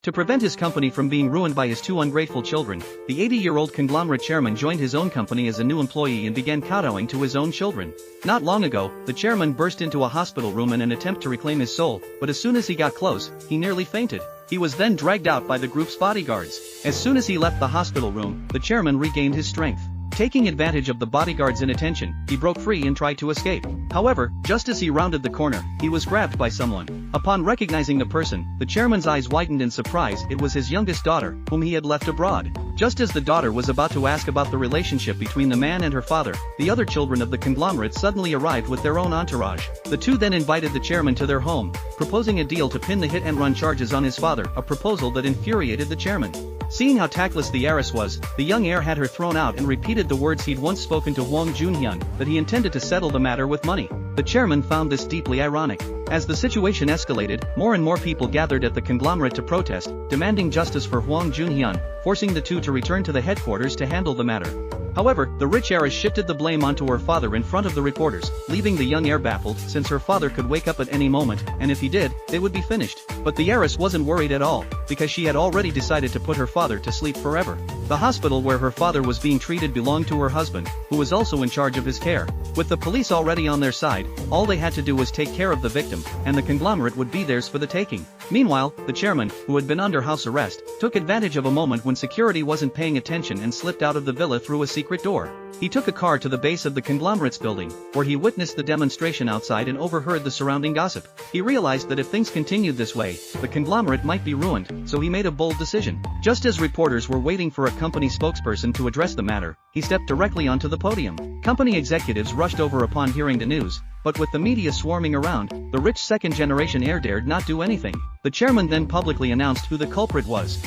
To prevent his company from being ruined by his two ungrateful children, the 80-year-old conglomerate chairman joined his own company as a new employee and began kowtowing to his own children. Not long ago, the chairman burst into a hospital room in an attempt to reclaim his soul, but as soon as he got close, he nearly fainted. He was then dragged out by the group's bodyguards. As soon as he left the hospital room, the chairman regained his strength. Taking advantage of the bodyguard's inattention, he broke free and tried to escape. However, just as he rounded the corner, he was grabbed by someone. Upon recognizing the person, the chairman's eyes widened in surprise. It was his youngest daughter, whom he had left abroad. Just as the daughter was about to ask about the relationship between the man and her father, the other children of the conglomerate suddenly arrived with their own entourage. The two then invited the chairman to their home, proposing a deal to pin the hit-and-run charges on his father, a proposal that infuriated the chairman. Seeing how tactless the heiress was, the young heir had her thrown out and repeated the words he'd once spoken to Hwang Junhyun, that he intended to settle the matter with money. The chairman found this deeply ironic. As the situation escalated, more and more people gathered at the conglomerate to protest, demanding justice for Hwang Junhyun, forcing the two to return to the headquarters to handle the matter. However, the rich heiress shifted the blame onto her father in front of the reporters, leaving the young heir baffled since her father could wake up at any moment, and if he did, they would be finished. But the heiress wasn't worried at all, because she had already decided to put her father to sleep forever. The hospital where her father was being treated belonged to her husband, who was also in charge of his care. With the police already on their side, all they had to do was take care of the victim, and the conglomerate would be theirs for the taking. Meanwhile, the chairman, who had been under house arrest, took advantage of a moment when security wasn't paying attention and slipped out of the villa through a secret door. He took a car to the base of the conglomerate's building, where he witnessed the demonstration outside and overheard the surrounding gossip. He realized that if things continued this way, the conglomerate might be ruined, so he made a bold decision. Just as reporters were waiting for a company spokesperson to address the matter, he stepped directly onto the podium. Company executives rushed over upon hearing the news, but with the media swarming around, the rich second-generation heir dared not do anything. The chairman then publicly announced who the culprit was.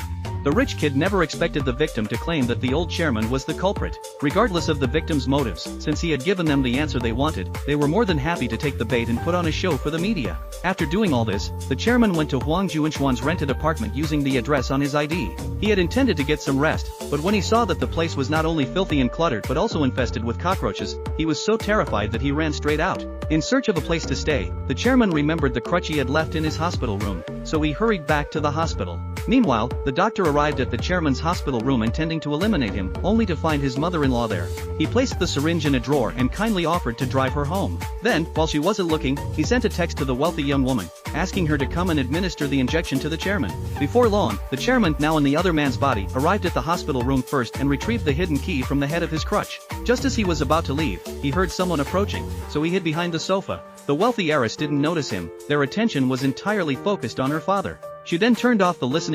The rich kid never expected the victim to claim that the old chairman was the culprit. Regardless of the victim's motives, since he had given them the answer they wanted, they were more than happy to take the bait and put on a show for the media. After doing all this, the chairman went to Hwang Junhyun's rented apartment using the address on his ID. He had intended to get some rest, but when he saw that the place was not only filthy and cluttered but also infested with cockroaches, he was so terrified that he ran straight out. In search of a place to stay, the chairman remembered the crutch he had left in his hospital room, so he hurried back to the hospital. Meanwhile, the doctor arrived at the chairman's hospital room intending to eliminate him, only to find his mother-in-law there. He placed the syringe in a drawer and kindly offered to drive her home. Then, while she wasn't looking, he sent a text to the wealthy young woman, asking her to come and administer the injection to the chairman. Before long, the chairman, now in the other man's body, arrived at the hospital room first and retrieved the hidden key from the head of his crutch. Just as he was about to leave, he heard someone approaching, so he hid behind the sofa. The wealthy heiress didn't notice him. Their attention was entirely focused on her father. She then turned off the listening